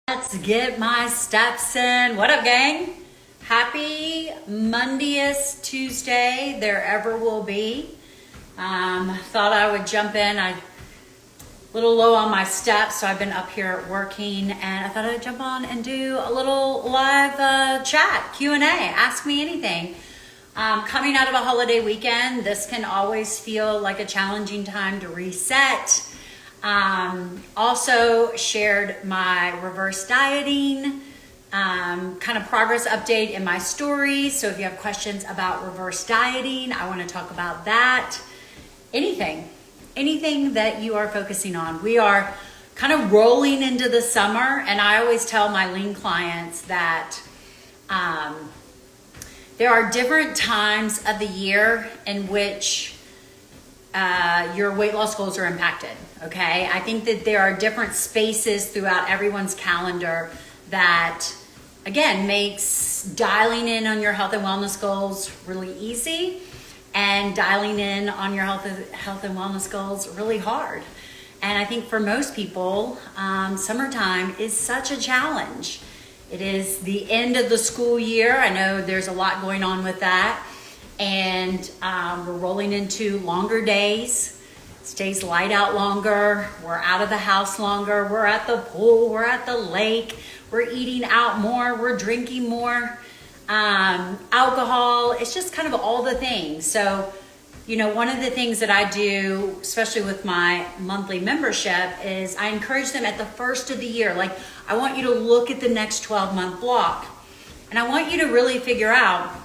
Let's get my steps in. What up, gang? Happy Mondayest Tuesday there ever will be. Thought I would jump in. I'm a little low on my steps, so I've been up here working, and I thought I'd jump on and do a little live chat, Q&A, ask me anything. Coming out of a holiday weekend, this can always feel like a challenging time to reset. Also shared my reverse dieting kind of progress update in my story. So if you have questions about reverse dieting, I want to talk about that. Anything that you are focusing on. We are kind of rolling into the summer, and I always tell my lean clients that there are different times of the year in which your weight loss goals are impacted, okay? I think that there are different spaces throughout everyone's calendar that, again, makes dialing in on your health and wellness goals really easy and dialing in on your health and wellness goals really hard. And I think for most people, summertime is such a challenge. It is the end of the school year. I know there's a lot going on with that. And we're rolling into longer days. It stays light out longer. We're out of the house longer. We're at the pool. We're at the lake. We're eating out more. We're drinking more. Alcohol. It's just kind of all the things. So, you know, one of the things that I do, especially with my monthly membership, is I encourage them at the first of the year. Like, I want you to look at the next 12-month block. And I want you to really figure out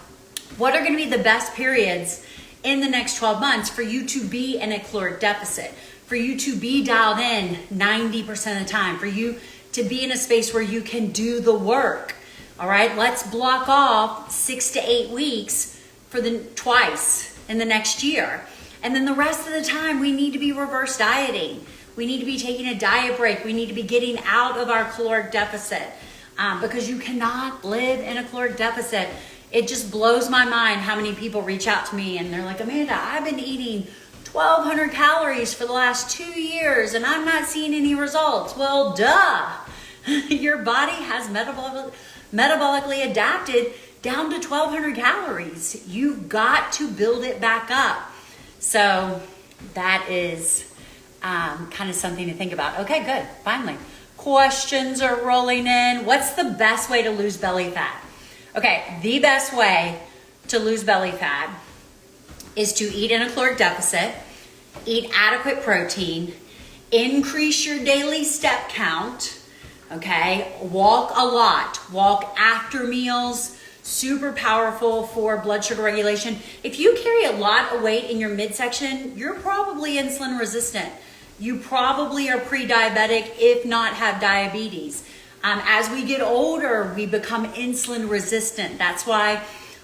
what are going to be the best periods in the next 12 months for you to be in a caloric deficit, for you to be dialed in 90% of the time, for you to be in a space where you can do the work. All right, let's block off 6 to 8 weeks for twice in the next year. And then the rest of the time, we need to be reverse dieting. We need to be taking a diet break. We need to be getting out of our caloric deficit because you cannot live in a caloric deficit. It just blows my mind how many people reach out to me and they're like, Amanda, I've been eating 1,200 calories for the last 2 years and I'm not seeing any results. Well, duh. Your body has metabolically adapted down to 1,200 calories. You've got to build it back up. So that is kind of something to think about. Okay, good. Finally. Questions are rolling in. What's the best way to lose belly fat? Okay, the best way to lose belly fat is to eat in a caloric deficit, eat adequate protein, increase your daily step count, okay? Walk a lot, walk after meals, super powerful for blood sugar regulation. If you carry a lot of weight in your midsection, you're probably insulin resistant. You probably are pre-diabetic, if not have diabetes. As we get older, we become insulin resistant. That's why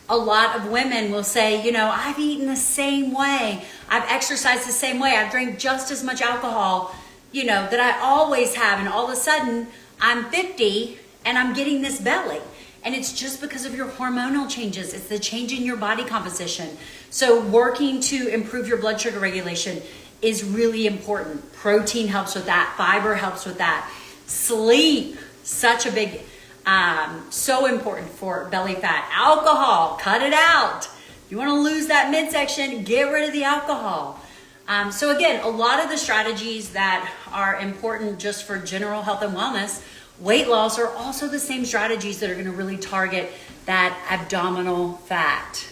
a lot of women will say, you know, I've eaten the same way. I've exercised the same way. I've drank just as much alcohol, you know, that I always have. And all of a sudden, I'm 50 and I'm getting this belly. And it's just because of your hormonal changes. It's the change in your body composition. So working to improve your blood sugar regulation is really important. Protein helps with that. Fiber helps with that. Sleep. Such a big, so important for belly fat. Alcohol, cut it out. You want to lose that midsection, get rid of the alcohol. So again, a lot of the strategies that are important just for general health and wellness, weight loss, are also the same strategies that are going to really target that abdominal fat.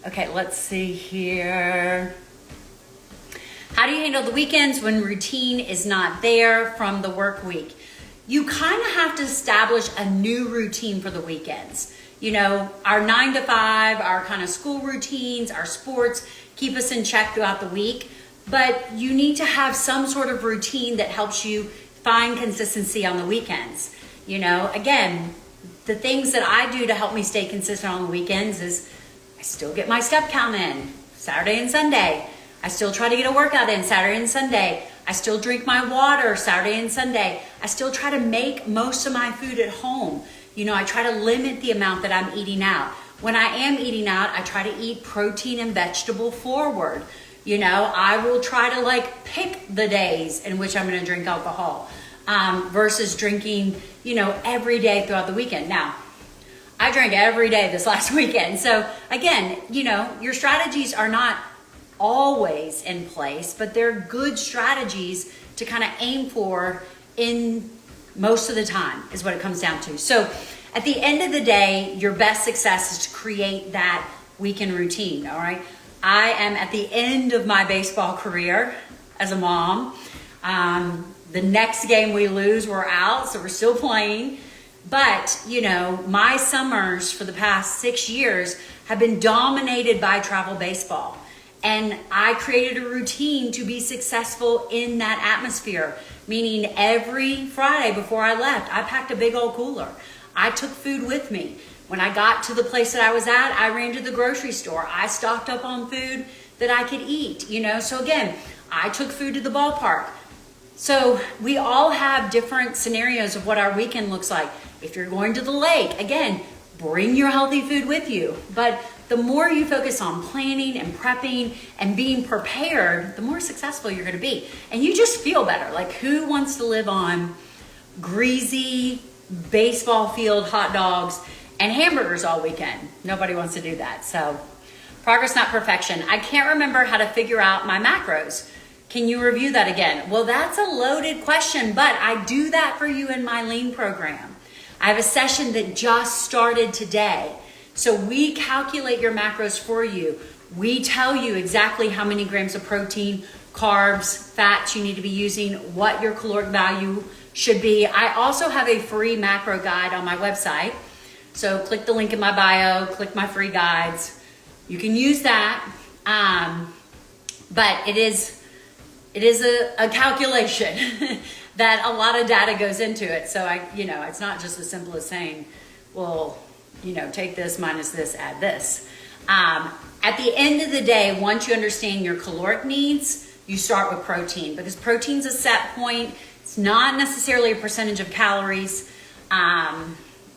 Okay, let's see here. How do you handle the weekends when routine is not there from the work week? You kind of have to establish a new routine for the weekends. You know, our 9 to 5, our kind of school routines, our sports keep us in check throughout the week, but you need to have some sort of routine that helps you find consistency on the weekends. You know, again, the things that I do to help me stay consistent on the weekends is I still get my step count in Saturday and Sunday. I still try to get a workout in Saturday and Sunday. I still drink my water Saturday and Sunday. I still try to make most of my food at home. You know, I try to limit the amount that I'm eating out. When I am eating out, I try to eat protein and vegetable forward. You know, I will try to pick the days in which I'm going to drink alcohol. versus drinking, every day throughout the weekend. Now, I drank every day this last weekend. So again, your strategies are not always in place, but they're good strategies to kind of aim for in most of the time is what it comes down to. So at the end of the day, your best success is to create that weekend routine, all right? I am at the end of my baseball career as a mom. The next game we lose, we're out, so we're still playing. But, my summers for the past 6 years have been dominated by travel baseball. And I created a routine to be successful in that atmosphere, meaning every Friday before I left, I packed a big old cooler. I took food with me. When I got to the place that I was at, I ran to the grocery store. I stocked up on food that I could eat, So again, I took food to the ballpark. So we all have different scenarios of what our weekend looks like. If you're going to the lake, again, bring your healthy food with you. But the more you focus on planning and prepping and being prepared, the more successful you're going to be. And you just feel better. Like, who wants to live on greasy baseball field hot dogs and hamburgers all weekend? Nobody wants to do that. So progress, not perfection. I can't remember how to figure out my macros. Can you review that again? Well, that's a loaded question, but I do that for you in my lean program. I have a session that just started today. So we calculate your macros for you. We tell you exactly how many grams of protein, carbs, fats you need to be using, what your caloric value should be. I also have a free macro guide on my website. So click the link in my bio, click my free guides. You can use that. But it is a calculation that a lot of data goes into it. So it's not just as simple as saying, well, take this minus this, add this. At the end of the day, once you understand your caloric needs, you start with protein, because protein's a set point. It's not necessarily a percentage of calories. At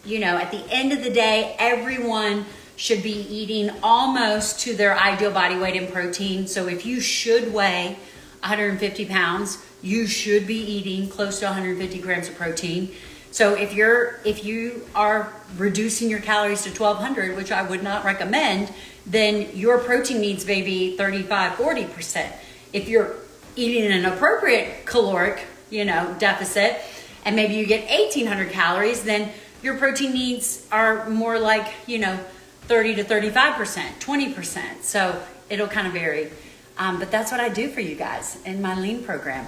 the end of the day, everyone should be eating almost to their ideal body weight in protein. So if you should weigh 150 pounds, you should be eating close to 150 grams of protein. So if you are reducing your calories to 1,200, which I would not recommend, then your protein needs may be 35-40%. If you're eating an appropriate caloric, deficit, and maybe you get 1,800 calories, then your protein needs are more like, 30 to 35%, 20%. So it'll kind of vary. But that's what I do for you guys in my lean program.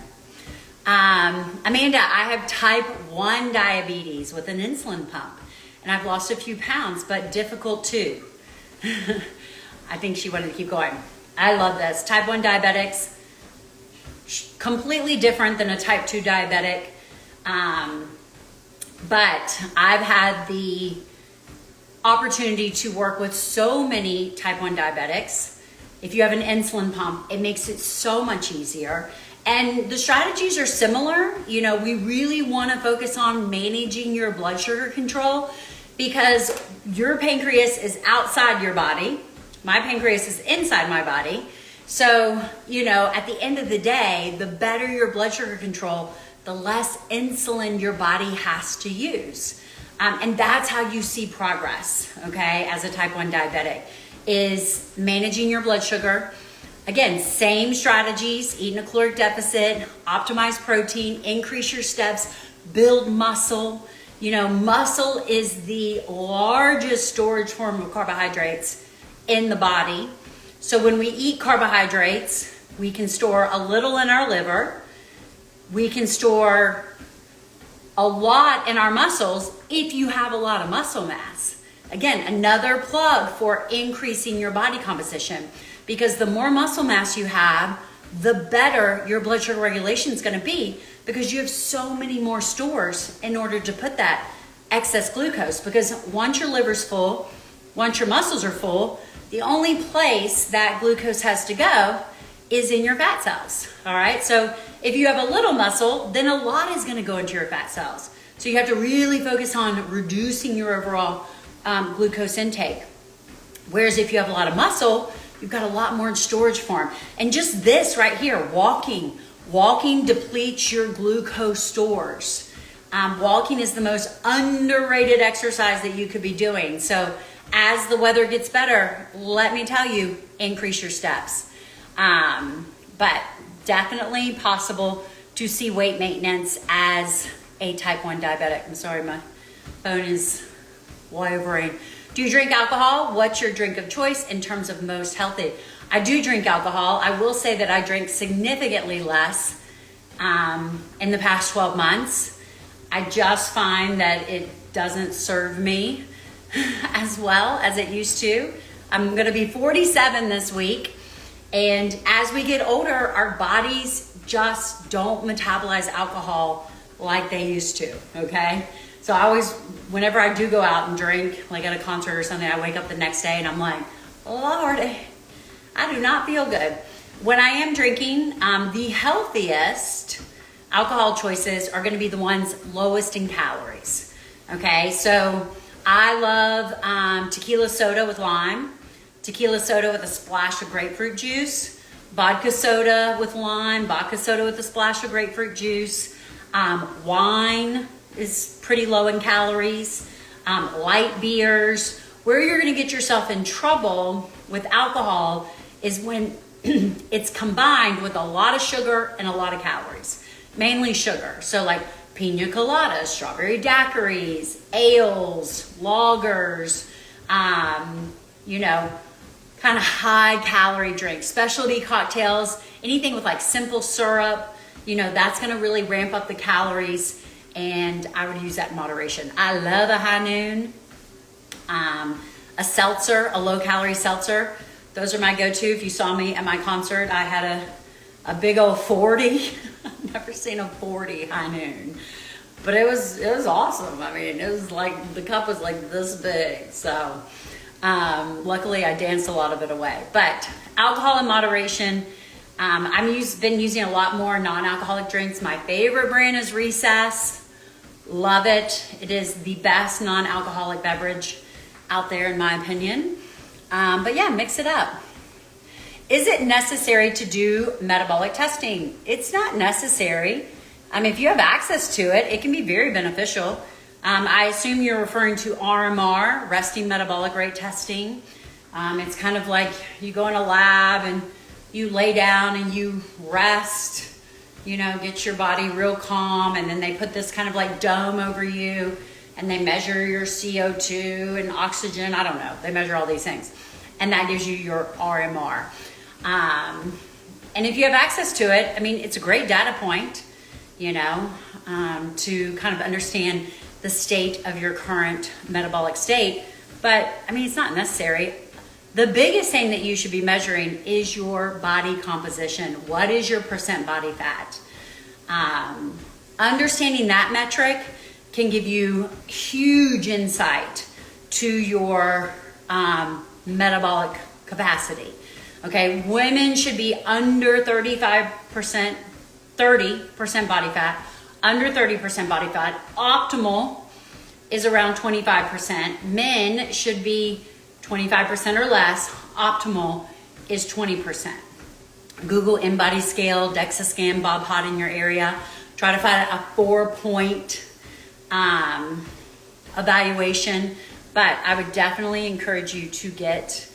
Amanda, I have type 1 diabetes with an insulin pump, and I've lost a few pounds, but difficult too. I think she wanted to keep going. I love this. Type 1 diabetics, completely different than a type 2 diabetic. But I've had the opportunity to work with so many type 1 diabetics. If you have an insulin pump, it makes it so much easier. And the strategies are similar. We really want to focus on managing your blood sugar control, because your pancreas is outside your body. My pancreas is inside my body. So, at the end of the day, the better your blood sugar control, the less insulin your body has to use. And that's how you see progress, okay, as a type 1 diabetic, is managing your blood sugar. Again, same strategies: eat in a caloric deficit, optimize protein, increase your steps, build muscle. Muscle is the largest storage form of carbohydrates in the body. So when we eat carbohydrates, we can store a little in our liver. We can store a lot in our muscles if you have a lot of muscle mass. Again, another plug for increasing your body composition, because the more muscle mass you have, the better your blood sugar regulation is going to be, because you have so many more stores in order to put that excess glucose. Because once your liver's full, once your muscles are full, the only place that glucose has to go is in your fat cells. All right. So if you have a little muscle, then a lot is going to go into your fat cells. So you have to really focus on reducing your overall glucose intake. Whereas if you have a lot of muscle, you've got a lot more in storage form. And just this right here, walking Walking depletes your glucose stores. Walking is the most underrated exercise that you could be doing. So as the weather gets better, let me tell you, increase your steps. But definitely possible to see weight maintenance as a type 1 diabetic. I'm sorry, my phone is wavering. Do you drink alcohol? What's your drink of choice in terms of most healthy? I do drink alcohol. I will say that I drink significantly less in the past 12 months. I just find that it doesn't serve me as well as it used to. I'm going to be 47 this week. And as we get older, our bodies just don't metabolize alcohol like they used to, okay? So I always, whenever I do go out and drink, like at a concert or something, I wake up the next day and I'm like, Lordy, I do not feel good. When I am drinking, the healthiest alcohol choices are gonna be the ones lowest in calories, okay? So I love tequila soda with lime, tequila soda with a splash of grapefruit juice, vodka soda with lime, vodka soda with a splash of grapefruit juice. Wine is pretty low in calories. Light beers. Where you're gonna get yourself in trouble with alcohol is when it's combined with a lot of sugar and a lot of calories, mainly sugar. So like pina coladas, strawberry daiquiris, ales, lagers, you know, kind of high calorie drinks, specialty cocktails, anything with like simple syrup, you know, that's gonna really ramp up the calories, and I would use that in moderation. I love a high noon, a seltzer, a low calorie seltzer. Those are my go-to. If you saw me at my concert, I had a big old 40. I've never seen a 40 high noon, but it was awesome. I mean, it was like, the cup was like this big. So luckily I danced a lot of it away. But alcohol in moderation. I've been using a lot more non-alcoholic drinks. My favorite brand is Recess. Love it. It is the best non-alcoholic beverage out there in my opinion. But yeah, mix it up. Is it necessary to do metabolic testing? It's not necessary. If you have access to it, it can be very beneficial. I assume you're referring to RMR, resting metabolic rate testing. It's kind of like you go in a lab and you lay down and you rest, you know, get your body real calm, and then they put this kind of like dome over you and they measure your CO2 and oxygen. I don't know. They measure all these things. And that gives you your RMR. And if you have access to it, I mean, it's a great data point, you know, to kind of understand the state of your current metabolic state. But I mean, it's not necessary. The biggest thing that you should be measuring is your body composition. What is your percent body fat? Understanding that metric can give you huge insight to your metabolic capacity. Okay, women should be under 30% body fat, under 30% body fat. Optimal is around 25%. Men should be 25% or less. Optimal is 20%. Google InBody scale, DEXA scan, Bob Hot in your area. Try to find a 4-point evaluation. But I would definitely encourage you to get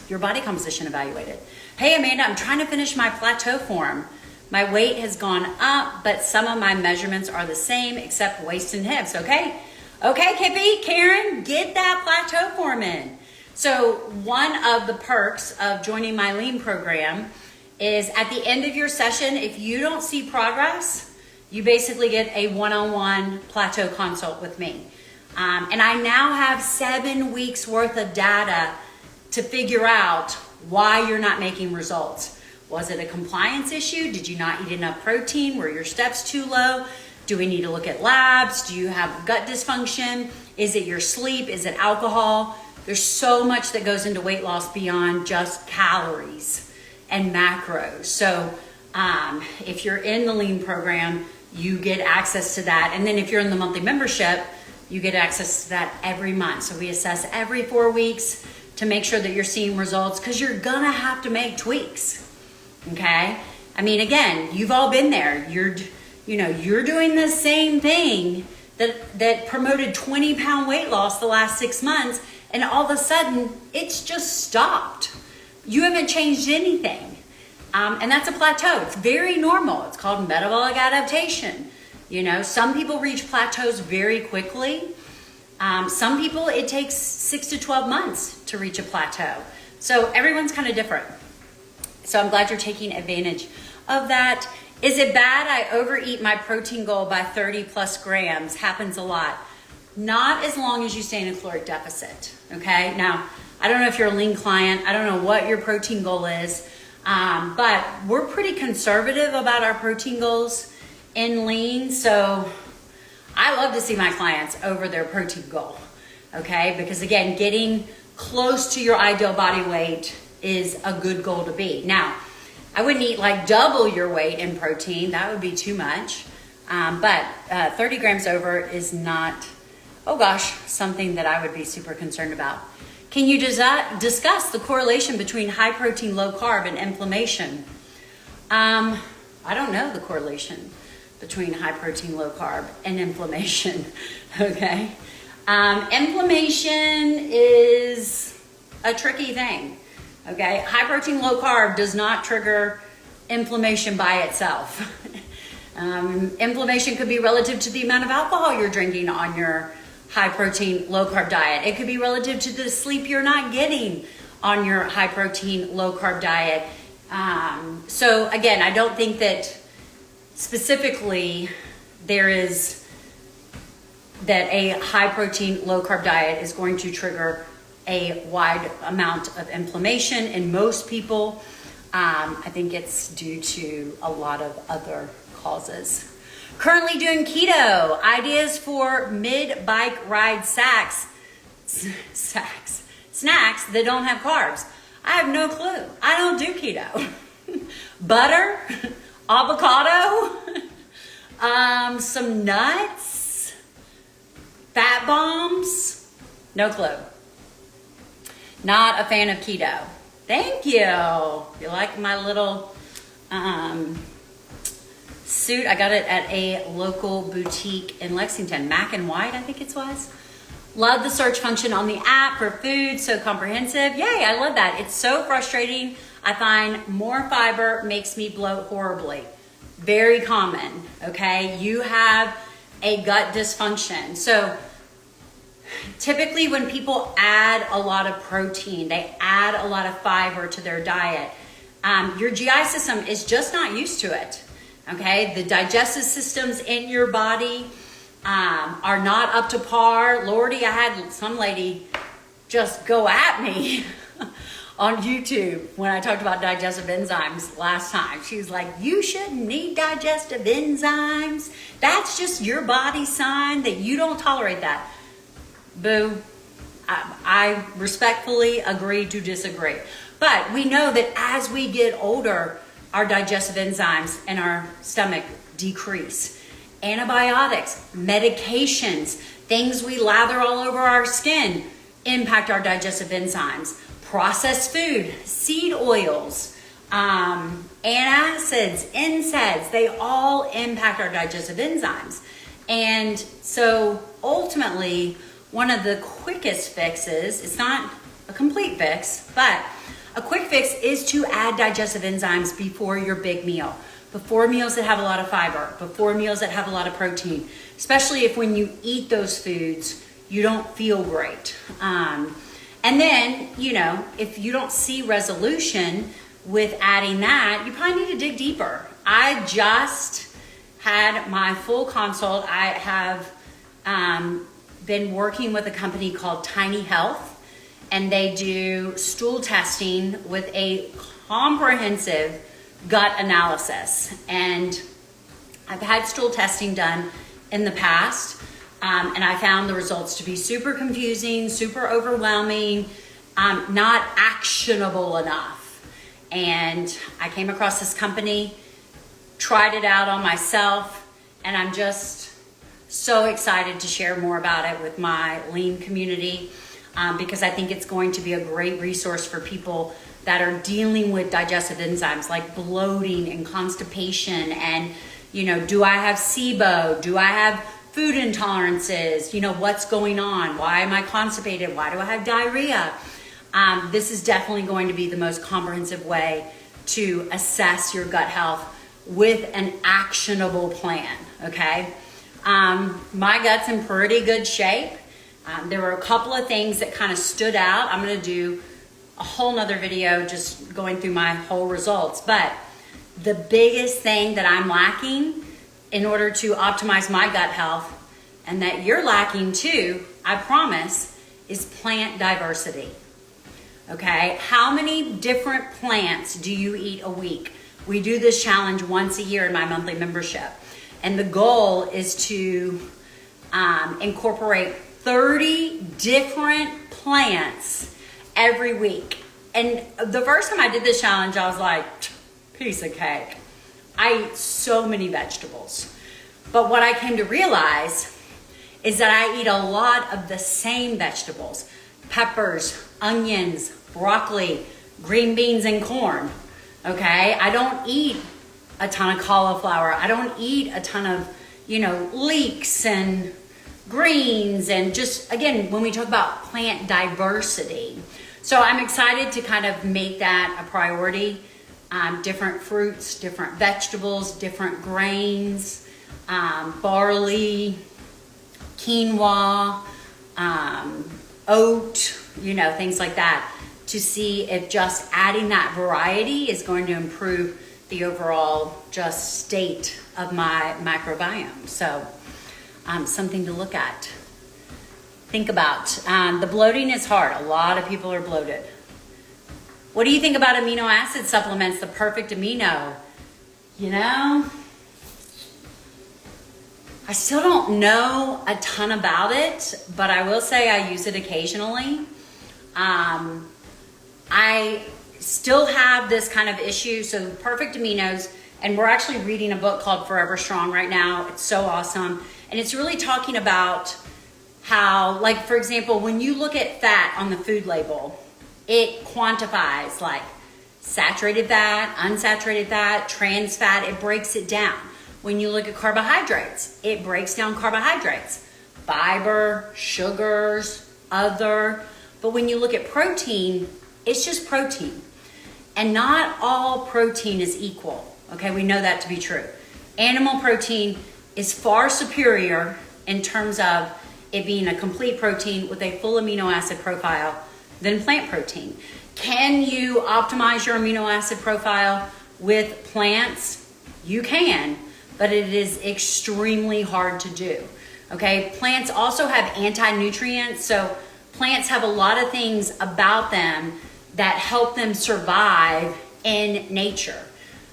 your body composition evaluated. Hey Amanda, I'm trying to finish my plateau form. My weight has gone up, but some of my measurements are the same except waist and hips. Okay, Kippy, Karen, get that plateau form in. So one of the perks of joining my lean program is at the end of your session, if you don't see progress, you basically get a one-on-one plateau consult with me. And I now have 7 weeks worth of data to figure out why you're not making results. Was it a compliance issue? Did you not eat enough protein? Were your steps too low? Do we need to look at labs? Do you have gut dysfunction? Is it your sleep? Is it alcohol? There's so much that goes into weight loss beyond just calories and macros. So if you're in the lean program, you get access to that. And then if you're in the monthly membership, you get access to that every month. So we assess every 4 weeks to make sure that you're seeing results, because you're gonna have to make tweaks, okay? I mean, again, you've all been there. You're doing the same thing that promoted 20-pound weight loss the last 6 months, and all of a sudden it's just stopped. You haven't changed anything. And that's a plateau. It's very normal. It's called metabolic adaptation. Some people reach plateaus very quickly. Some people, it takes 6 to 12 months to reach a plateau. So everyone's kind of different. So I'm glad you're taking advantage of that. Is it bad I overeat my protein goal by 30 plus grams? Happens a lot. Not as long as you stay in a caloric deficit, okay? Now, I don't know if you're a lean client. I don't know what your protein goal is, but we're pretty conservative about our protein goals in lean. So I love to see my clients over their protein goal, okay? Because again, getting close to your ideal body weight is a good goal to be. Now, I wouldn't eat like double your weight in protein. That would be too much. But 30 grams over is not, something that I would be super concerned about. Can you discuss the correlation between high protein, low carb and inflammation? I don't know the correlation between high protein, low carb and inflammation, okay? Inflammation is a tricky thing. Okay, high protein, low carb does not trigger inflammation by itself. Inflammation could be relative to the amount of alcohol you're drinking on your high protein, low carb diet. It could be relative to the sleep you're not getting on your high protein, low carb diet. So again, I don't think that specifically there is that a high protein, low carb diet is going to trigger a wide amount of inflammation in most people. I think it's due to a lot of other causes. Currently doing keto. Ideas for mid-bike ride snacks that don't have carbs. I have no clue. I don't do keto. Butter, avocado, some nuts, fat bombs, no clue. Not a fan of keto. Thank you. You like my little suit? I got it at a local boutique in Lexington. Mac and White, I think it was. Love the search function on the app for food. So comprehensive. Yay, I love that. It's so frustrating. I find more fiber makes me bloat horribly. Very common, okay? You have a gut dysfunction. So typically when people add a lot of protein, they add a lot of fiber to their diet, your GI system is just not used to it, okay? The digestive systems in your body are not up to par. Lordy, I had some lady just go at me on YouTube when I talked about digestive enzymes last time. She was like, you shouldn't need digestive enzymes. That's just your body's sign that you don't tolerate that. Boo. I respectfully agree to disagree. But we know that as we get older, our digestive enzymes in our stomach decrease. Antibiotics, medications, things we lather all over our skin impact our digestive enzymes. Processed food, seed oils, antacids, NSAIDs, they all impact our digestive enzymes. And so ultimately, one of the quickest fixes, it's not a complete fix, but a quick fix is to add digestive enzymes before your big meal, before meals that have a lot of fiber, before meals that have a lot of protein, especially if when you eat those foods, you don't feel great. And then, if you don't see resolution with adding that, you probably need to dig deeper. I just had my full consult. I have been working with a company called Tiny Health, and they do stool testing with a comprehensive gut analysis. And I've had stool testing done in the past, and I found the results to be super confusing, super overwhelming, not actionable enough. And I came across this company, tried it out on myself, and I'm just so excited to share more about it with my lean community, because I think it's going to be a great resource for people that are dealing with digestive enzymes like bloating and constipation, and do I have SIBO? Do I have food intolerances? What's going on? Why am I constipated? Why do I have diarrhea? This is definitely going to be the most comprehensive way to assess your gut health with an actionable plan, okay? My gut's in pretty good shape. There were a couple of things that kind of stood out. I'm gonna do a whole nother video just going through my whole results, but the biggest thing that I'm lacking in order to optimize my gut health, and that you're lacking too, I promise, is plant diversity. Okay, how many different plants do you eat a week? We do this challenge once a year in my monthly membership, and the goal is to incorporate 30 different plants every week. And the first time I did this challenge, I was like, piece of cake. I eat so many vegetables. But what I came to realize is that I eat a lot of the same vegetables: peppers, onions, broccoli, green beans, and corn. Okay, I don't eat a ton of cauliflower. I don't eat a ton of, leeks and greens, and just, again, when we talk about plant diversity. So I'm excited to kind of make that a priority. Different fruits, different vegetables, different grains, barley, quinoa, oat, things like that, to see if just adding that variety is going to improve the overall just state of my microbiome. So something to look at. Think about. The bloating is hard. A lot of people are bloated. What do you think about amino acid supplements, the perfect amino? I still don't know a ton about it, but I will say I use it occasionally. I still have this kind of issue. So perfect aminos, and we're actually reading a book called Forever Strong right now. It's so awesome. And it's really talking about how, like, for example, when you look at fat on the food label, it quantifies like saturated fat, unsaturated fat, trans fat. It breaks it down. When you look at carbohydrates, it breaks down carbohydrates, fiber, sugars, other. But when you look at protein, it's just protein. And not all protein is equal. Okay, we know that to be true. Animal protein is far superior in terms of it being a complete protein with a full amino acid profile than plant protein. Can you optimize your amino acid profile with plants? You can, but it is extremely hard to do. Okay, plants also have anti-nutrients, so plants have a lot of things about them that help them survive in nature.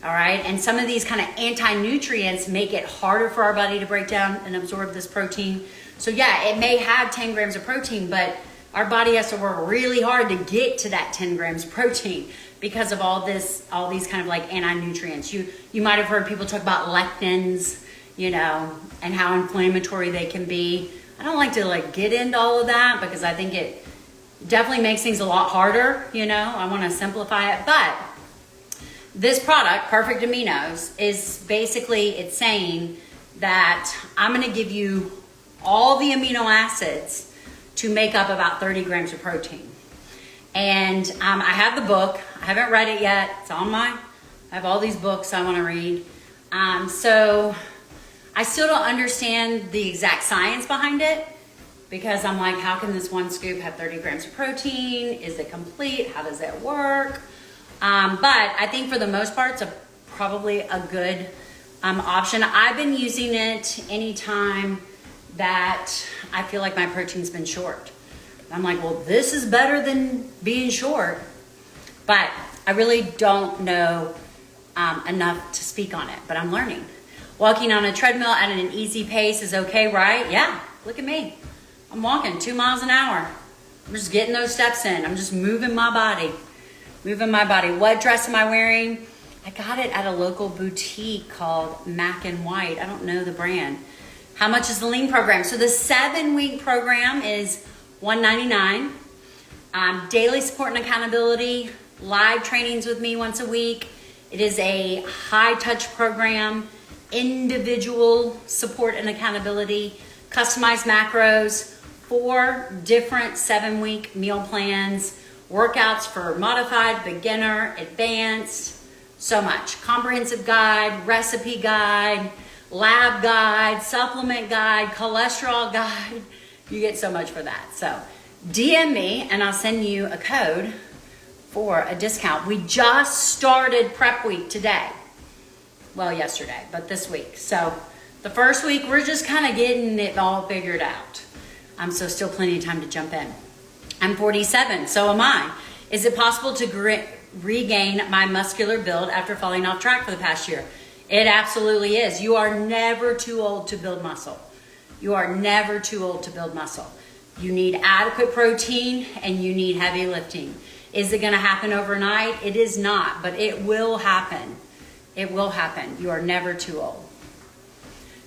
All right, and some of these kind of anti-nutrients make it harder for our body to break down and absorb this protein. So yeah, it may have 10 grams of protein, but our body has to work really hard to get to that 10 grams of protein because of all these kind of like anti-nutrients. You might have heard people talk about lectins, and how inflammatory they can be. I don't like to get into all of that because I think it definitely makes things a lot harder. I want to simplify it, but this product, Perfect Aminos, is basically, it's saying that I'm going to give you all the amino acids to make up about 30 grams of protein. And I have the book. I haven't read it yet. It's on I have all these books I want to read. So I still don't understand the exact science behind it because I'm like, how can this one scoop have 30 grams of protein? Is it complete? How does it work? But I think for the most part, it's probably a good option. I've been using it anytime that I feel like my protein's been short. I'm like, well, this is better than being short, but I really don't know enough to speak on it, but I'm learning. Walking on a treadmill at an easy pace is okay, right? Yeah, look at me. I'm walking 2 miles an hour. I'm just getting those steps in. I'm just moving my body. What dress am I wearing? I got it at a local boutique called Mac and White. I don't know the brand. How much is the lean program? So the 7-week program is $199. Daily support and accountability, live trainings with me once a week. It is a high touch program, individual support and accountability, customized macros, 4 different 7-week meal plans, workouts for modified, beginner, advanced, so much. Comprehensive guide, recipe guide, lab guide, supplement guide, cholesterol guide. You get so much for that. So DM me and I'll send you a code for a discount. We just started prep week today. Well, yesterday, but this week. So the first week, we're just kind of getting it all figured out. So still plenty of time to jump in. I'm 47, so am I. Is it possible to regain my muscular build after falling off track for the past year? It absolutely is. You are never too old to build muscle. You are never too old to build muscle. You need adequate protein and you need heavy lifting. Is it gonna happen overnight? It is not, but it will happen. It will happen. You are never too old.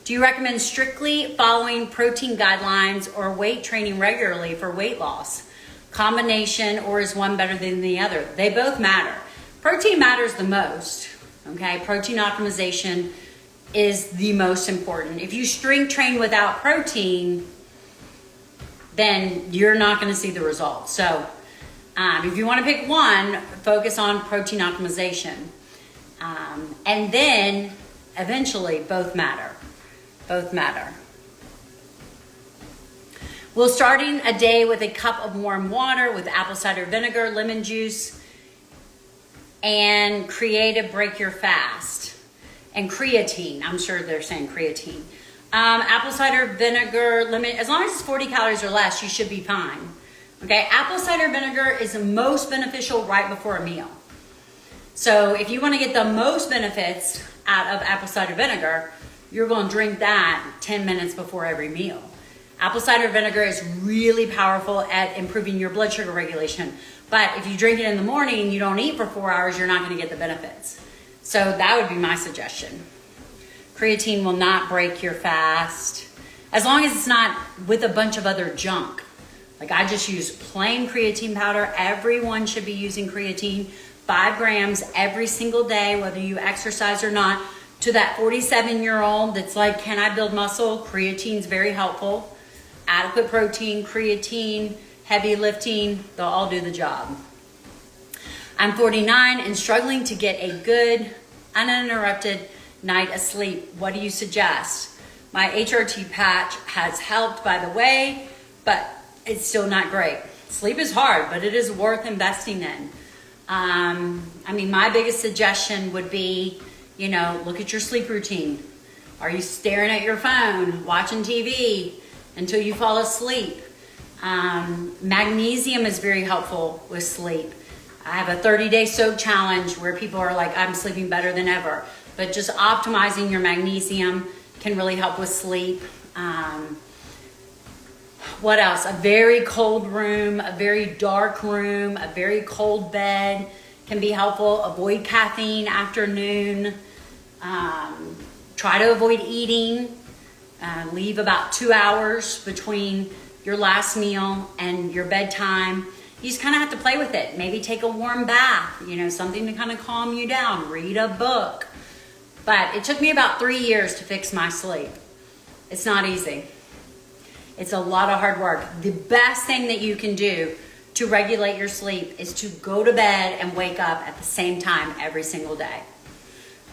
Do you recommend strictly following protein guidelines or weight training regularly for weight loss? Combination, or is one better than the other? They both matter. Protein matters the most, okay? Protein optimization is the most important. If you strength train without protein, then you're not gonna see the results. So if you wanna pick one, focus on protein optimization. And then eventually both matter. Both matter. Will starting a day with a cup of warm water with apple cider vinegar, lemon juice, and creative break your fast? And creatine, I'm sure they're saying creatine. Apple cider vinegar, lemon, as long as it's 40 calories or less, you should be fine. Okay, apple cider vinegar is the most beneficial right before a meal. So if you want to get the most benefits out of apple cider vinegar, you're going to drink that 10 minutes before every meal. Apple cider vinegar is really powerful at improving your blood sugar regulation. But if you drink it in the morning and you don't eat for 4 hours, you're not going to get the benefits. So that would be my suggestion. Creatine will not break your fast, as long as it's not with a bunch of other junk. Like I just use plain creatine powder. Everyone should be using creatine, 5 grams every single day, whether you exercise or not. To that 47-year-old that's like, can I build muscle? Creatine's very helpful. Adequate protein, creatine, heavy lifting, they'll all do the job. I'm 49 and struggling to get a good, uninterrupted night of sleep. What do you suggest? My HRT patch has helped, by the way, but it's still not great. Sleep is hard, but it is worth investing in. My biggest suggestion would be, look at your sleep routine. Are you staring at your phone, watching TV until you fall asleep? Magnesium is very helpful with sleep. I have a 30-day soak challenge where people are like, I'm sleeping better than ever. But just optimizing your magnesium can really help with sleep. What else? A very cold room, a very dark room, a very cold bed can be helpful. Avoid caffeine after noon. Try to avoid eating. Leave about 2 hours between your last meal and your bedtime. You just kind of have to play with it. Maybe take a warm bath, something to kind of calm you down. Read a book. But it took me about 3 years to fix my sleep. It's not easy. It's a lot of hard work. The best thing that you can do to regulate your sleep is to go to bed and wake up at the same time every single day.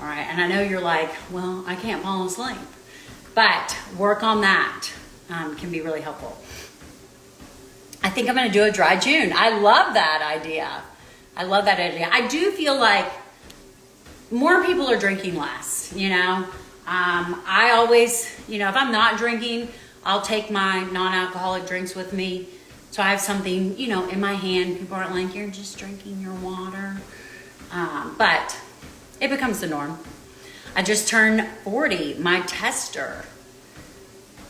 All right, and I know you're like, well, I can't fall asleep. But work on that can be really helpful. I think I'm gonna do a dry June. I love that idea. I do feel like more people are drinking less, I always, if I'm not drinking, I'll take my non-alcoholic drinks with me. So I have something, in my hand. People aren't like, you're just drinking your water. But it becomes the norm. I just turned 40, my tester.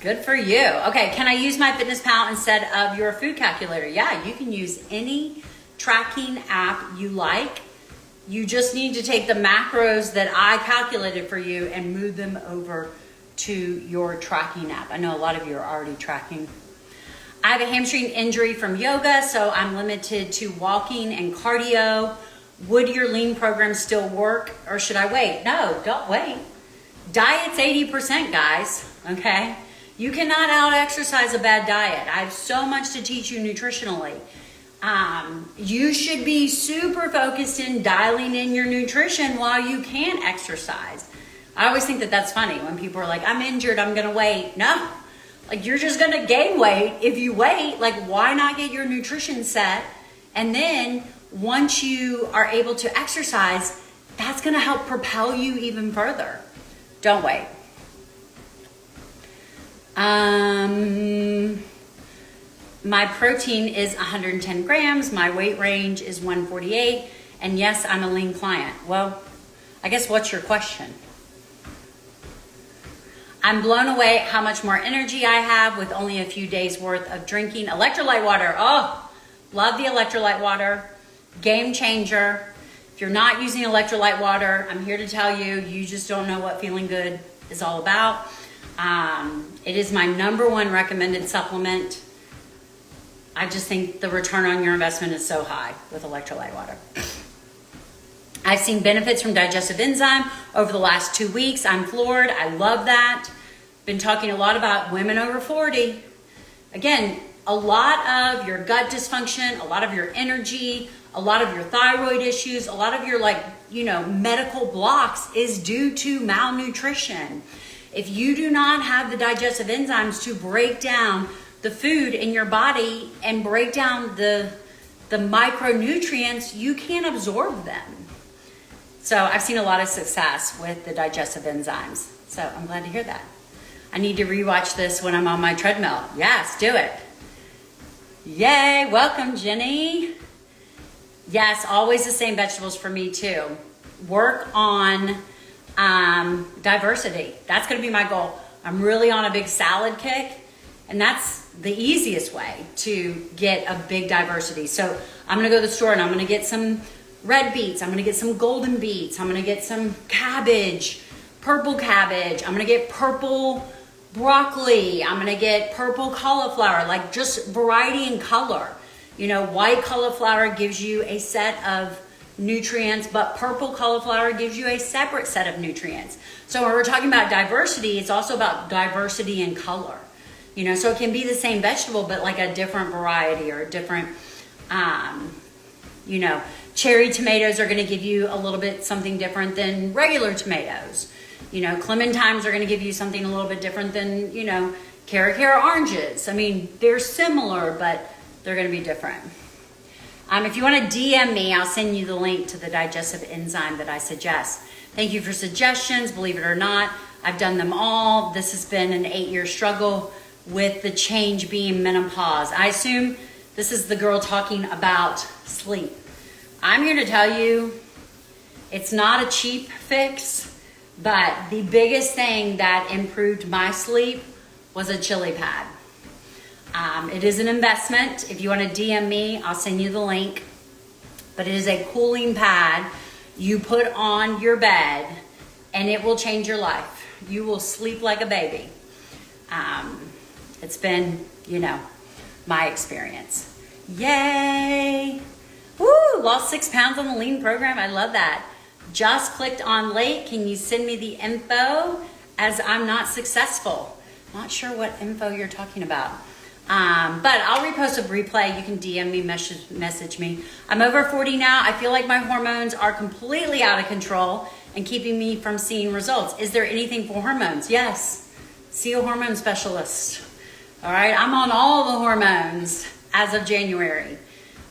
Good for you. Okay, can I use my FitnessPal instead of your food calculator? Yeah, you can use any tracking app you like. You just need to take the macros that I calculated for you and move them over to your tracking app. I know a lot of you are already tracking. I have a hamstring injury from yoga, so I'm limited to walking and cardio. Would your lean program still work, or should I wait? No, don't wait. Diet's 80%, guys, okay? You cannot out-exercise a bad diet. I have so much to teach you nutritionally. You should be super focused in dialing in your nutrition while you can exercise. I always think that that's funny when people are like, I'm injured, I'm gonna wait. No, like you're just gonna gain weight if you wait. Like, why not get your nutrition set? And then once you are able to exercise, that's gonna help propel you even further. Don't wait. My protein is 110 grams. My weight range is 148. And yes, I'm a lean client. Well, I guess what's your question? I'm blown away at how much more energy I have with only a few days worth of drinking electrolyte water. Oh, love the electrolyte water. Game changer. If you're not using electrolyte water, I'm here to tell you, you just don't know what feeling good is all about. It is my #1 recommended supplement. I just think the return on your investment is so high with electrolyte water. I've seen benefits from digestive enzyme over the last 2 weeks. I'm floored. I love that. Been talking a lot about women over 40. Again, a lot of your gut dysfunction, a lot of your energy, a lot of your thyroid issues, a lot of your medical blocks is due to malnutrition. If you do not have the digestive enzymes to break down the food in your body and break down the micronutrients, you can't absorb them. So I've seen a lot of success with the digestive enzymes. So I'm glad to hear that. I need to rewatch this when I'm on my treadmill. Yes, do it. Yay, welcome Jenny. Yes, always the same vegetables for me too. Work on diversity. That's gonna be my goal. I'm really on a big salad kick, and that's the easiest way to get a big diversity. So I'm gonna go to the store and I'm gonna get some red beets. I'm gonna get some golden beets. I'm gonna get some cabbage, purple cabbage. I'm gonna get purple broccoli. I'm gonna get purple cauliflower, like just variety and color. White cauliflower gives you a set of nutrients, but purple cauliflower gives you a separate set of nutrients. So when we're talking about diversity, it's also about diversity in color. So it can be the same vegetable, but like a different variety or a different, cherry tomatoes are going to give you a little bit something different than regular tomatoes. Clementines are going to give you something a little bit different than, Cara oranges. I mean, they're similar, but they're going to be different. If you want to DM me, I'll send you the link to the digestive enzyme that I suggest. Thank you for suggestions. Believe it or not, I've done them all. This has been an 8-year struggle with the change being menopause. I assume this is the girl talking about sleep. I'm here to tell you it's not a cheap fix, but the biggest thing that improved my sleep was a chili pad. It is an investment. If you want to DM me, I'll send you the link. But it is a cooling pad you put on your bed and it will change your life. You will sleep like a baby. It's been, my experience. Yay! Woo! Lost 6 pounds on the lean program. I love that. Just clicked on late. Can you send me the info as I'm not successful? Not sure what info you're talking about. But I'll repost a replay. You can DM me, message me. I'm over 40 now. I feel like my hormones are completely out of control and keeping me from seeing results. Is there anything for hormones? Yes. See a hormone specialist. All right. I'm on all the hormones as of January.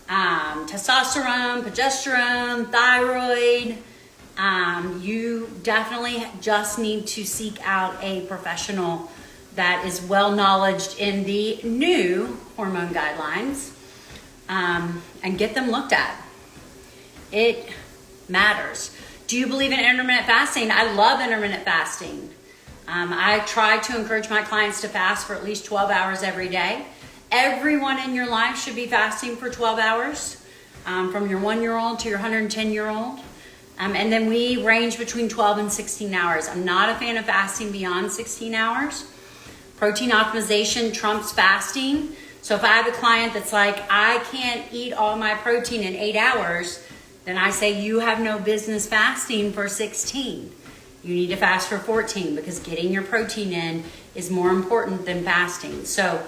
Testosterone, progesterone, thyroid. You definitely just need to seek out a professional that is well knowledgeable in the new hormone guidelines, and get them looked at. It matters. Do you believe in intermittent fasting? I love intermittent fasting. I try to encourage my clients to fast for at least 12 hours every day. Everyone in your life should be fasting for 12 hours, from your 1-year-old to your 110-year-old. And then we range between 12 and 16 hours. I'm not a fan of fasting beyond 16 hours. Protein optimization trumps fasting. So if I have a client that's like, I can't eat all my protein in 8 hours, then I say you have no business fasting for 16. You need to fast for 14 because getting your protein in is more important than fasting. So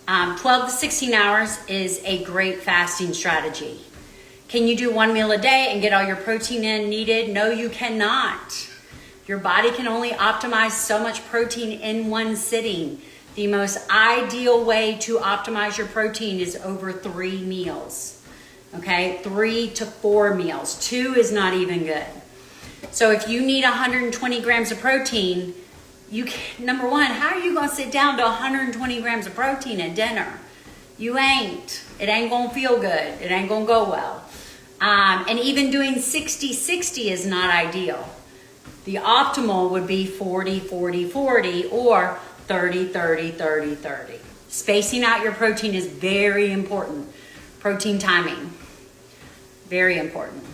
12 to 16 hours is a great fasting strategy. Can you do one meal a day and get all your protein in needed? No, you cannot. Your body can only optimize so much protein in one sitting. The most ideal way to optimize your protein is over 3 meals. Okay, 3 to 4 meals. 2 is not even good. So if you need 120 grams of protein, number one, how are you going to sit down to 120 grams of protein at dinner? You ain't. It ain't going to feel good. It ain't going to go well. And even doing 60-60 is not ideal. The optimal would be 40-40-40 or 30-30-30-30. Spacing out your protein is very important. Protein timing, very important.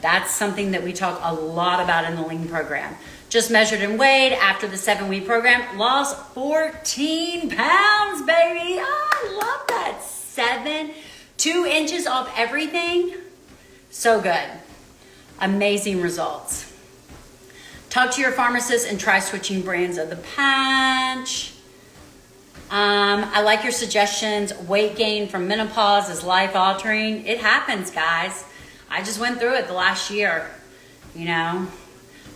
That's something that we talk a lot about in the Lean program. Just measured and weighed after the 7-week program, lost 14 pounds, baby. Oh, I love that. 2 inches off everything. So good. Amazing results. Talk to your pharmacist and try switching brands of the patch. I like your suggestions. Weight gain from menopause is life-altering. It happens, guys. I just went through it the last year, you know.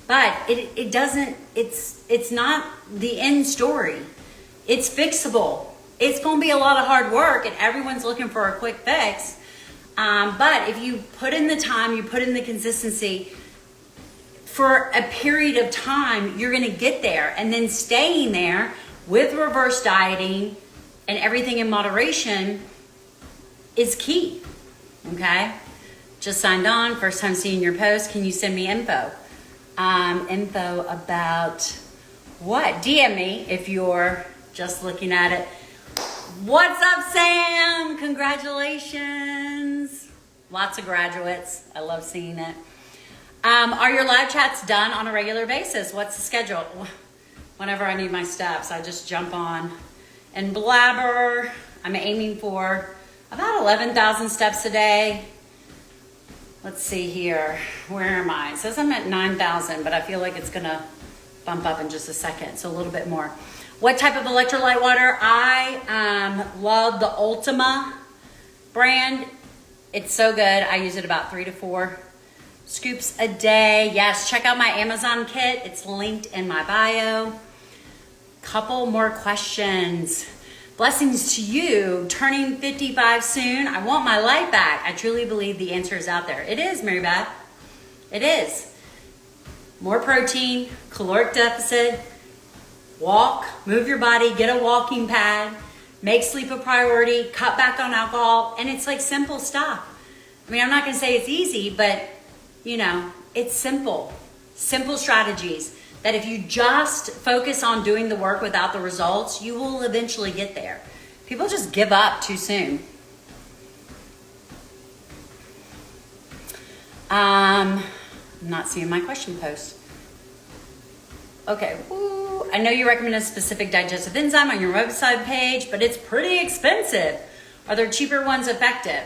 But it doesn't, it's not the end story. It's fixable. It's going to be a lot of hard work and everyone's looking for a quick fix. But if you put in the time, you put in the consistency, for a period of time, you're going to get there. And then staying there with reverse dieting and everything in moderation is key. Okay? Just signed on. First time seeing your post. Can you send me info? Info about what? DM me if you're just looking at it. What's up, Sam? Congratulations. Lots of graduates. I love seeing it. Are your live chats done on a regular basis? What's the schedule? Whenever I need my steps, I just jump on and blabber. I'm aiming for about 11,000 steps a day. Let's see here. Where am I? It says I'm at 9,000, but I feel like it's gonna bump up in just a second, so a little bit more. What type of electrolyte water? I love the Ultima brand. It's so good. I use it about 3 to 4 scoops a day. Yes, check out my Amazon kit. It's linked in my bio. Couple more questions. Blessings to you. Turning 55 soon. I want my life back. I truly believe the answer is out there. It is, Mary Beth. It is. More protein, caloric deficit, walk, move your body, get a walking pad, make sleep a priority, cut back on alcohol, and it's like simple stuff. I mean, I'm not gonna say it's easy, but you know, it's simple. Simple strategies that if you just focus on doing the work without the results, you will eventually get there. People just give up too soon. I'm not seeing my question post. Okay, woo. I know you recommend a specific digestive enzyme on your website page, but it's pretty expensive. Are there cheaper ones effective?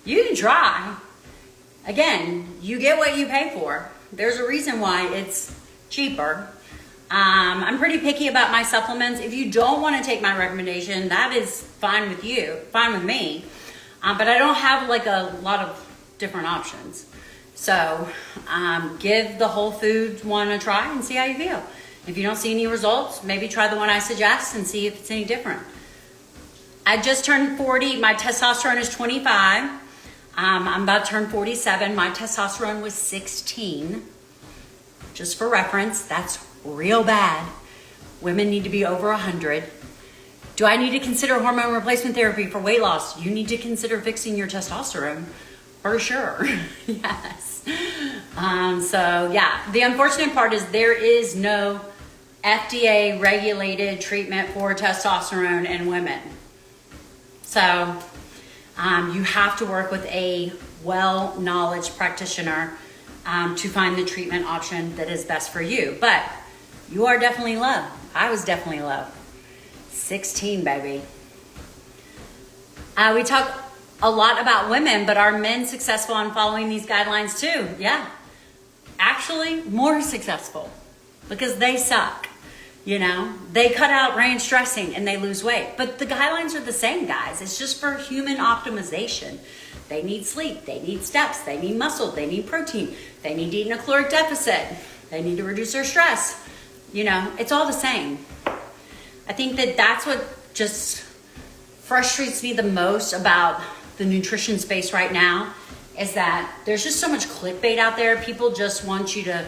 You can try. Again, you get what you pay for. There's a reason why it's cheaper. I'm pretty picky about my supplements. If you don't want to take my recommendation, that is fine with you, fine with me. But I don't have like a lot of different options. So give the whole food one a try and see how you feel. If you don't see any results, maybe try the one I suggest and see if it's any different. I just turned 40. My testosterone is 25. I'm about to turn 47. My testosterone was 16. Just for reference, that's real bad. Women need to be over 100. Do I need to consider hormone replacement therapy for weight loss? You need to consider fixing your testosterone for sure. Yes. So yeah, the unfortunate part is there is no FDA regulated treatment for testosterone in women. So you have to work with a well-knowledge practitioner to find the treatment option that is best for you. But you are definitely low. I was definitely low. 16, baby. We talk a lot about women, but are men successful on following these guidelines too? Yeah. Actually, more successful because they suck. You know, they cut out range stressing and they lose weight. But the guidelines are the same, guys. It's just for human optimization. They need sleep, they need steps, they need muscle, they need protein, they need to eat in a caloric deficit, they need to reduce their stress. You know, it's all the same. I think that that's what just frustrates me the most about the nutrition space right now is that there's just so much clickbait out there. People just want you to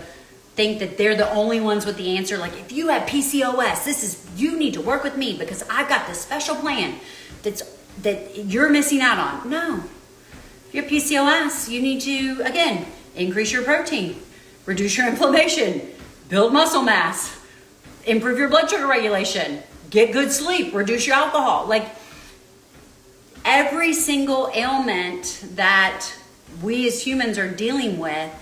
think that they're the only ones with the answer. Like, if you have PCOS, you need to work with me because I've got this special plan that you're missing out on. No. If you have PCOS, you need to, again, increase your protein, reduce your inflammation, build muscle mass, improve your blood sugar regulation, get good sleep, reduce your alcohol. Like, every single ailment that we as humans are dealing with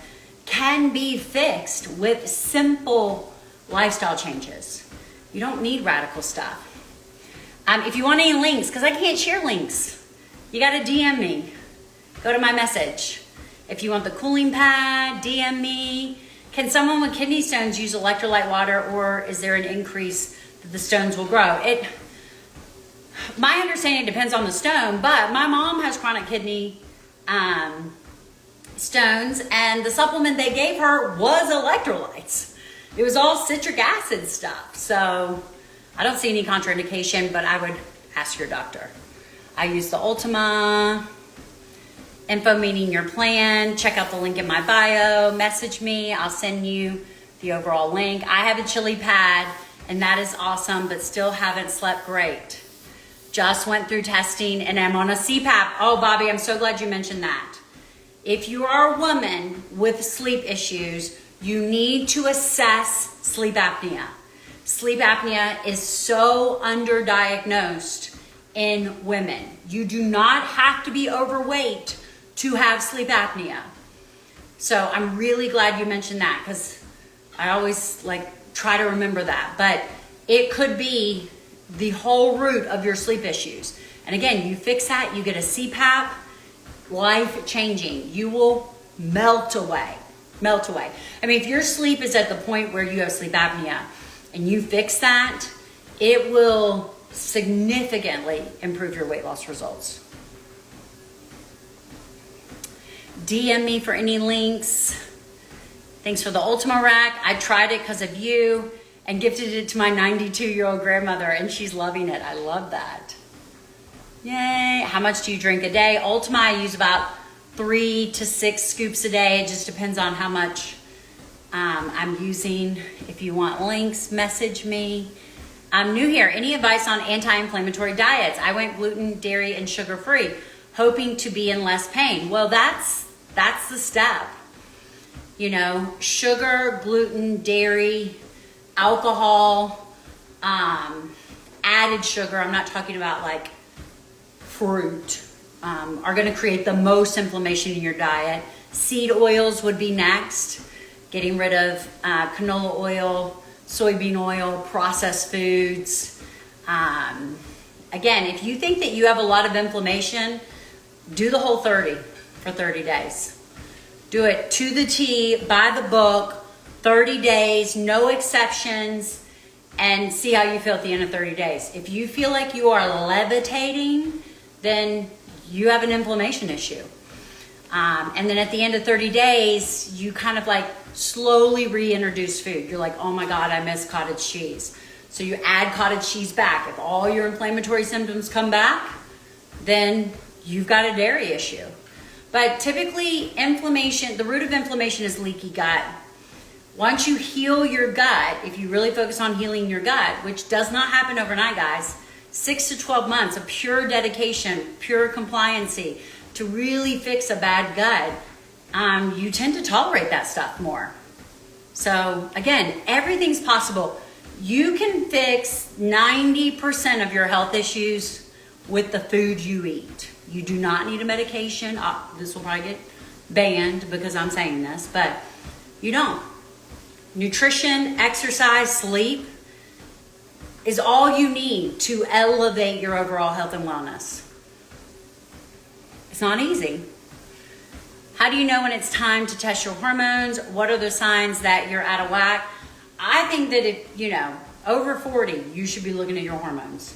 can be fixed with simple lifestyle changes. You don't need radical stuff. If you want any links, because I can't share links, you got to DM me. Go to my message. If you want the cooling pad, DM me. Can someone with kidney stones use electrolyte water, or is there an increase that the stones will grow? My understanding depends on the stone, but my mom has chronic kidney stones, and the supplement they gave her was electrolytes. It was all citric acid stuff. So I don't see any contraindication, but I would ask your doctor. I use the Ultima info, meaning your plan. Check out the link in my bio. Message me. I'll send you the overall link. I have a chili pad, and that is awesome, but still haven't slept great. Just went through testing, and I'm on a CPAP. Oh, Bobby, I'm so glad you mentioned that. If you are a woman with sleep issues, you need to assess sleep apnea. Sleep apnea is so underdiagnosed in women. You do not have to be overweight to have sleep apnea. So I'm really glad you mentioned that, because I always try to remember that. But it could be the whole root of your sleep issues. And again, you fix that, you get a CPAP, life changing. You will melt away. I mean, if your sleep is at the point where you have sleep apnea and you fix that, it will significantly improve your weight loss results. DM me for any links. Thanks for the Ultima rack. I tried it because of you and gifted it to my 92-year-old grandmother, and she's loving it. I love that. Yay. How much do you drink a day? Ultima, I use about 3 to 6 scoops a day. It just depends on how much I'm using. If you want links, message me. I'm new here. Any advice on anti-inflammatory diets? I went gluten, dairy, and sugar-free, hoping to be in less pain. Well, that's the step. You know, sugar, gluten, dairy, alcohol, added sugar, I'm not talking about like fruit, are going to create the most inflammation in your diet. Seed oils would be next. Getting rid of canola oil, soybean oil, processed foods. Again, if you think that you have a lot of inflammation, do the whole 30 for 30 days. Do it to the T, by the book, 30 days, no exceptions, and see how you feel at the end of 30 days. If you feel like you are levitating, then you have an inflammation issue. And then at the end of 30 days, you kind of like slowly reintroduce food. You're like, oh my God, I miss cottage cheese. So you add cottage cheese back. If all your inflammatory symptoms come back, then you've got a dairy issue. But typically inflammation, the root of inflammation is leaky gut. Once you heal your gut, if you really focus on healing your gut, which does not happen overnight, guys, 6 to 12 months of pure dedication, pure compliancy to really fix a bad gut, you tend to tolerate that stuff more. So again, everything's possible. You can fix 90% of your health issues with the food you eat. You do not need a medication. This will probably get banned because I'm saying this, but you don't. Nutrition, exercise, sleep is all you need to elevate your overall health and wellness. not easy. How do you know when it's time to test your hormones? What are the signs that you're out of whack? I think that if, over 40, you should be looking at your hormones.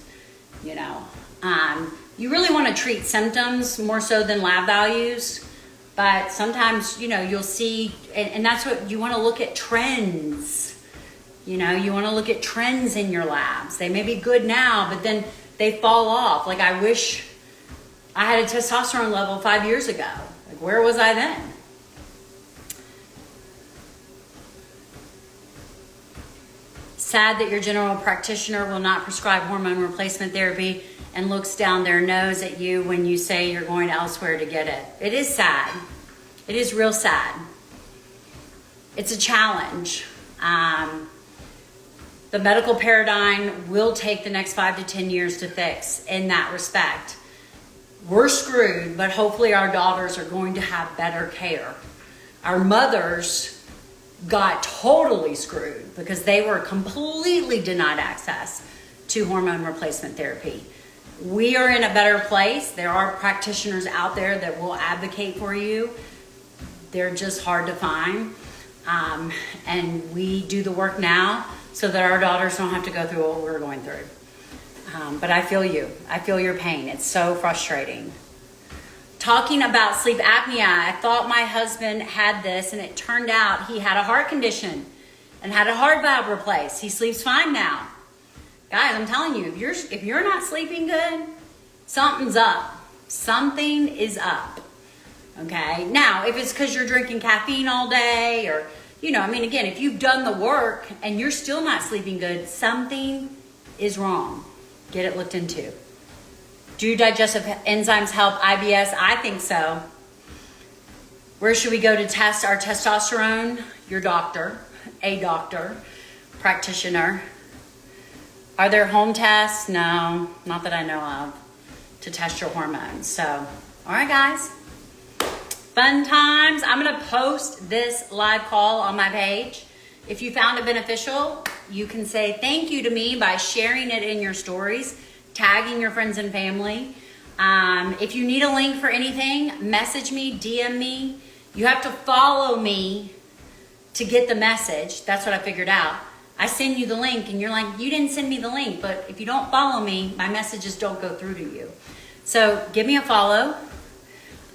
You really want to treat symptoms more so than lab values. But sometimes, you'll see, and that's what you want to look at, trends. You want to look at trends in your labs. They may be good now, but then they fall off. Like, I wish I had a testosterone level 5 years ago. Like, where was I then? Sad that your general practitioner will not prescribe hormone replacement therapy and looks down their nose at you when you say you're going elsewhere to get it. It is sad. It is real sad. It's a challenge. The medical paradigm will take the next 5 to 10 years to fix in that respect. We're screwed, but hopefully our daughters are going to have better care. Our mothers got totally screwed because they were completely denied access to hormone replacement therapy. We are in a better place. There are practitioners out there that will advocate for you. They're just hard to find. And we do the work now so that our daughters don't have to go through what we're going through. But I feel you. I feel your pain. It's so frustrating. Talking about sleep apnea, I thought my husband had this, and it turned out he had a heart condition and had a heart valve replaced. He sleeps fine now. Guys, I'm telling you, if you're not sleeping good, something's up. Something is up. Okay? Now, if it's because you're drinking caffeine all day, or, again, if you've done the work and you're still not sleeping good, something is wrong. Get it looked into. Do digestive enzymes help IBS? I think so. Where should we go to test our testosterone? Your doctor, a doctor, practitioner. Are there home tests? No, not that I know of, to test your hormones. So, all right, guys. Fun times. I'm going to post this live call on my page. If you found it beneficial, you can say thank you to me by sharing it in your stories, tagging your friends and family. If you need a link for anything, message me, DM me. You have to follow me to get the message. That's what I figured out. I send you the link and you're like, you didn't send me the link. But if you don't follow me, my messages don't go through to you. So give me a follow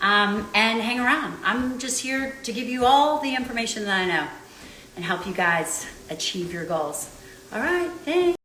and hang around. I'm just here to give you all the information that I know and help you guys achieve your goals. All right, thanks.